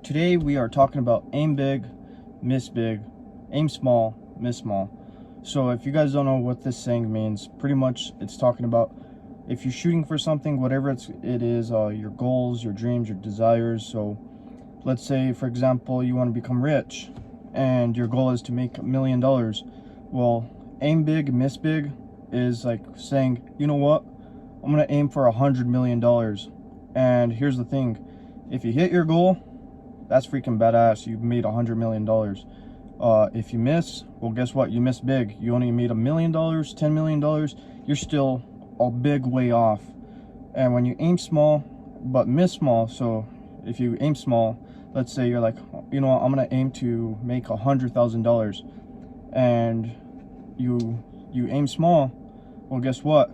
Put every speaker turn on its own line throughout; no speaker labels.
Today we are talking about aim big, miss big, aim small, miss small. So if you guys don't know what this saying means, pretty much it's talking about if you're shooting for something, whatever it is, your goals, your dreams, your desires. So let's say, for example, you want to become rich and your goal is to make $1 million. Well, aim big, miss big is like saying, you know what, I'm going to aim for $100 million. And here's the thing, if you hit your goal, that's freaking badass. You made $100 million. If you miss, well, guess what? You missed big. You only made $1 million, $10 million. You're still a big way off. And when you aim small, but miss small, so if you aim small, let's say you're like, you know what, I'm gonna aim to make $100,000, and you aim small, well, guess what?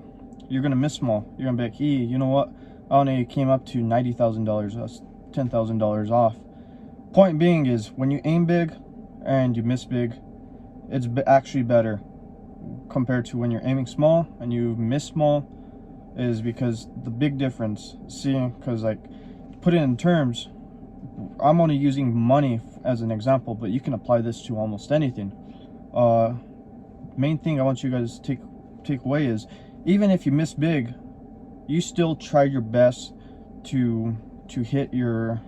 You're gonna miss small. You're gonna be like, you know what? I only came up to $90,000. That's $10,000 off. Point being is, when you aim big and you miss big, it's actually better compared to when you're aiming small and you miss small. Is because the big difference, because like, put it in terms, I'm only using money as an example, but you can apply this to almost anything. Main thing I want you guys to take away is, even if you miss big, you still try your best to hit your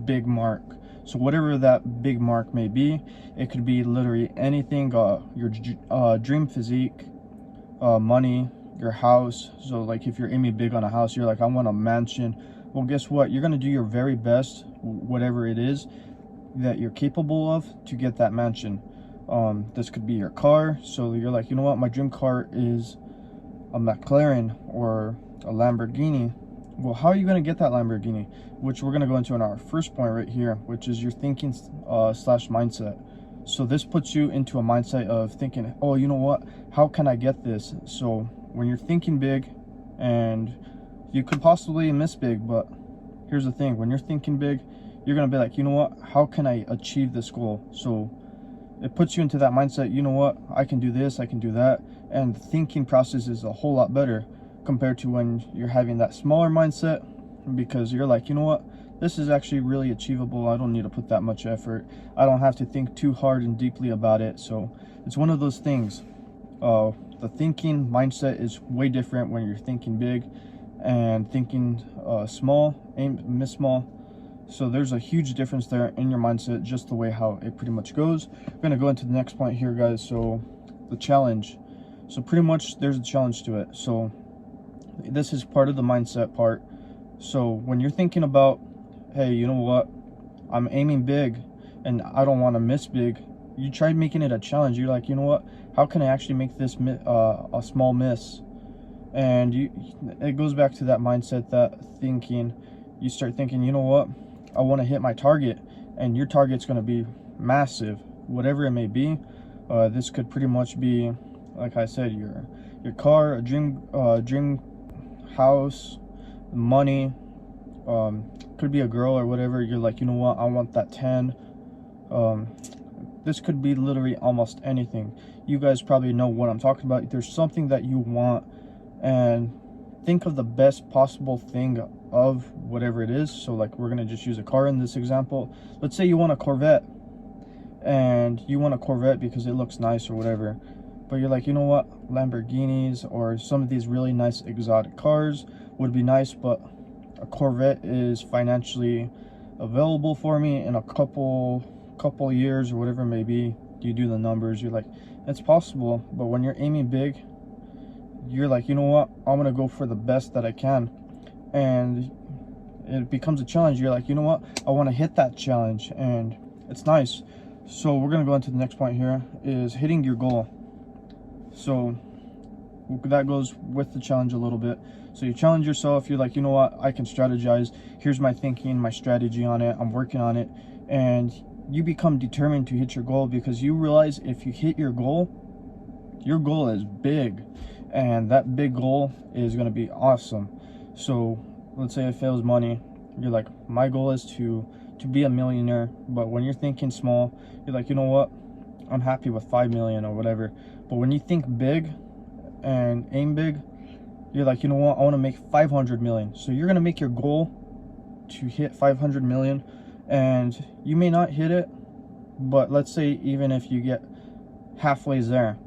big mark. So whatever that big mark may be, it could be literally anything, your dream physique, money, your house. So like, if you're aiming big on a house, you're like, I want a mansion. Well, guess what? You're gonna do your very best, whatever it is that you're capable of, to get that mansion. This could be your car. So you're like, you know what, my dream car is a McLaren or a Lamborghini. Well, how are you going to get that Lamborghini? Which we're going to go into in our first point right here, which is your thinking slash mindset. So this puts you into a mindset of thinking, oh, you know what, how can I get this? So when you're thinking big, and you could possibly miss big, but here's the thing, when you're thinking big, you're going to be like, you know what, how can I achieve this goal? So it puts you into that mindset, you know what, I can do this, I can do that. And the thinking process is a whole lot better compared to when you're having that smaller mindset, because you're like, you know what, this is actually really achievable. I don't need to put that much effort. I don't have to think too hard and deeply about it. So it's one of those things. The thinking mindset is way different when you're thinking big and thinking small, miss small. So there's a huge difference there in your mindset, just the way how it pretty much goes. We're going to go into the next point here, guys. So the challenge. So pretty much there's a challenge to it. So this is part of the mindset part. So when you're thinking about, hey, you know what, I'm aiming big and I don't want to miss big, you try making it a challenge. You're like, you know what, how can I actually make this a small miss? And it goes back to that mindset, that thinking. You start thinking, you know what, I want to hit my target, and your target's going to be massive, whatever it may be. This could pretty much be, like I said, your car, a dream house, money, could be a girl or whatever. You're like, you know what, I want that 10. This could be literally almost anything. You guys probably know what I'm talking about. There's something that you want, and think of the best possible thing of whatever it is. So like, we're gonna just use a car in this example. Let's say you want a Corvette, and you want a Corvette because it looks nice or whatever, but you're like, you know what, Lamborghinis or some of these really nice exotic cars would be nice, but a Corvette is financially available for me in a couple years or whatever it may be. You do the numbers, you're like, it's possible. But when you're aiming big, you're like, you know what, I'm gonna go for the best that I can, and it becomes a challenge. You're like, you know what, I want to hit that challenge, and it's nice. So we're gonna go into the next point here, is hitting your goal. So that goes with the challenge a little bit. So you challenge yourself, you're like, you know what, I can strategize, here's my thinking, my strategy on it, I'm working on it. And you become determined to hit your goal, because you realize if you hit your goal is big, and that big goal is going to be awesome. So let's say if it was money, you're like, my goal is to be a millionaire. But when you're thinking small, you're like, you know what, I'm happy with 5 million or whatever. But when you think big and aim big, you're like, you know what, I want to make 500 million. So you're going to make your goal to hit 500 million, and you may not hit it, but let's say even if you get halfway there,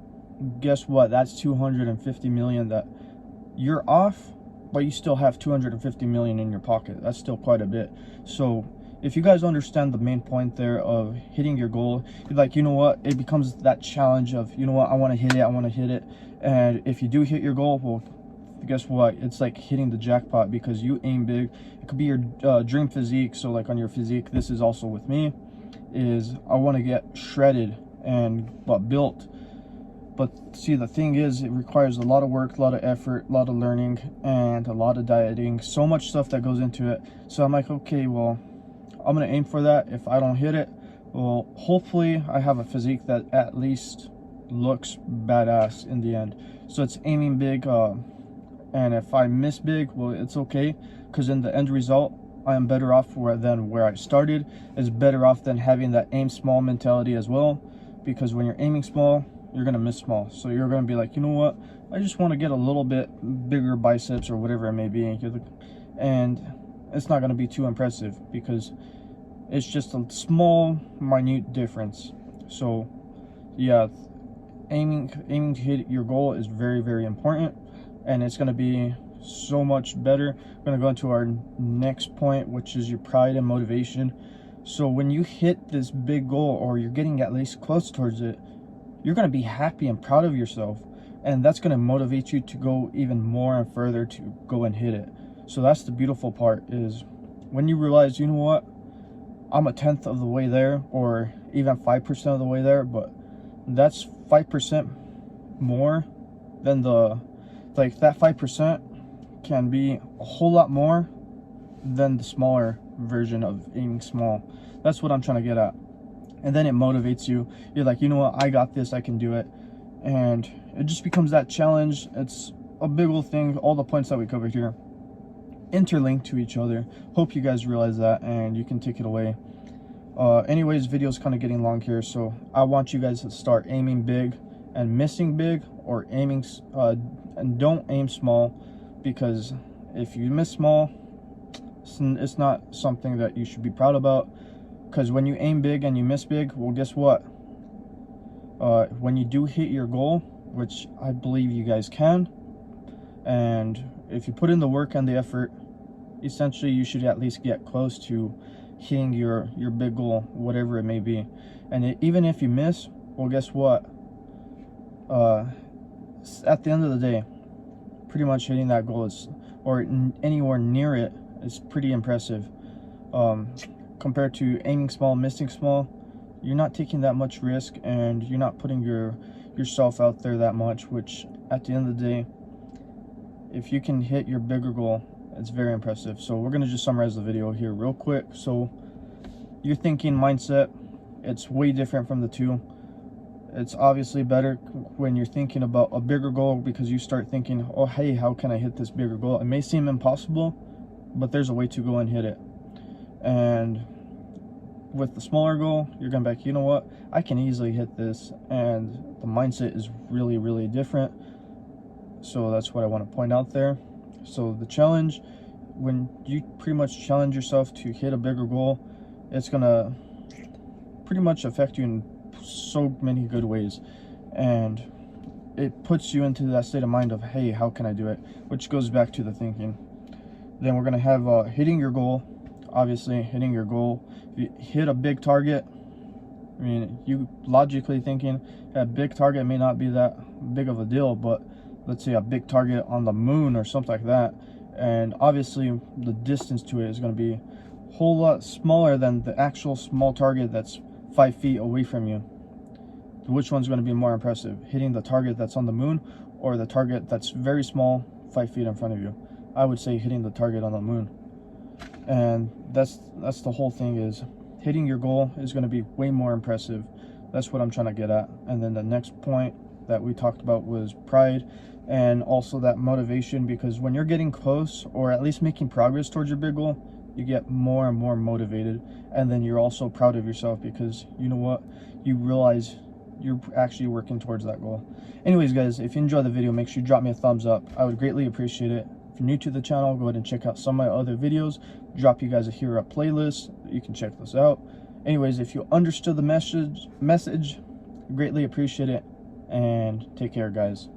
guess what? That's 250 million that you're off, but you still have 250 million in your pocket. That's still quite a bit. So if you guys understand the main point there of hitting your goal, you're like, you know what, it becomes that challenge of, you know what, I want to hit it, I want to hit it. And if you do hit your goal, well, guess what, it's like hitting the jackpot, because you aim big. It could be your dream physique. So like on your physique, this is also with me, is I want to get shredded and built. But see, the thing is, it requires a lot of work, a lot of effort, a lot of learning, and a lot of dieting. So much stuff that goes into it. So I'm like, okay, well, I'm going to aim for that. If I don't hit it, well, hopefully I have a physique that at least looks badass in the end. So it's aiming big. And if I miss big, well, it's okay. Because in the end result, I am better off than where I started. Is better off than having that aim small mentality as well. Because when you're aiming small, you're gonna miss small. So you're gonna be like, you know what, I just want to get a little bit bigger biceps or whatever it may be, and it's not gonna be too impressive because it's just a small, minute difference. So yeah, aiming to hit your goal is very, very important, and it's gonna be so much better. We're gonna go into our next point, which is your pride and motivation. So when you hit this big goal, or you're getting at least close towards it, you're going to be happy and proud of yourself, and that's going to motivate you to go even more and further to go and hit it. So that's the beautiful part, is when you realize, you know what, I'm a 10th of the way there, or even 5% of the way there, but that's 5% more than that 5% can be a whole lot more than the smaller version of aiming small. That's what I'm trying to get at. And then it motivates you. You're like, you know what, I got this, I can do it. And it just becomes that challenge. It's a big old thing. All the points that we covered here interlinked to each other. Hope you guys realize that and you can take it away. Anyways, video's kind of getting long here, so I want you guys to start aiming big and missing big, or aiming and don't aim small, because if you miss small, it's not something that you should be proud about. Because when you aim big and you miss big, well, guess what? When you do hit your goal, which I believe you guys can, and if you put in the work and the effort, essentially you should at least get close to hitting your big goal, whatever it may be. And even if you miss, well, guess what? At the end of the day, pretty much hitting that goal is, or anywhere near it, is pretty impressive. Compared to aiming small, missing small, you're not taking that much risk, and you're not putting yourself out there that much, which at the end of the day, if you can hit your bigger goal, it's very impressive. So we're going to just summarize the video here real quick. So your thinking mindset, it's way different from the two. It's obviously better when you're thinking about a bigger goal, because you start thinking, oh, hey, how can I hit this bigger goal? It may seem impossible, but there's a way to go and hit it. And with the smaller goal, you're going to be like, you know what, I can easily hit this, and the mindset is really, really different. So that's what I want to point out there. So the challenge, when you pretty much challenge yourself to hit a bigger goal, it's going to pretty much affect you in so many good ways, and it puts you into that state of mind of, hey, how can I do it, which goes back to the thinking. Then we're going to have hitting your goal. Obviously, hitting your goal, if you hit a big target, I mean, you logically thinking a big target may not be that big of a deal, but let's say a big target on the moon or something like that, and obviously the distance to it is going to be a whole lot smaller than the actual small target that's 5 feet away from you. Which one's going to be more impressive, hitting the target that's on the moon, or the target that's very small 5 feet in front of you? I would say hitting the target on the moon. And that's the whole thing, is hitting your goal is going to be way more impressive. That's what I'm trying to get at. And then the next point that we talked about was pride, and also that motivation, because when you're getting close, or at least making progress towards your big goal, you get more and more motivated, and then you're also proud of yourself, because you know what, you realize you're actually working towards that goal. Anyways, guys, if you enjoyed the video, make sure you drop me a thumbs up. I would greatly appreciate it. If you're new to the channel, go ahead and check out some of my other videos. Drop you guys a Hero Up playlist. You can check those out. Anyways, if you understood the message, greatly appreciate it. And take care, guys.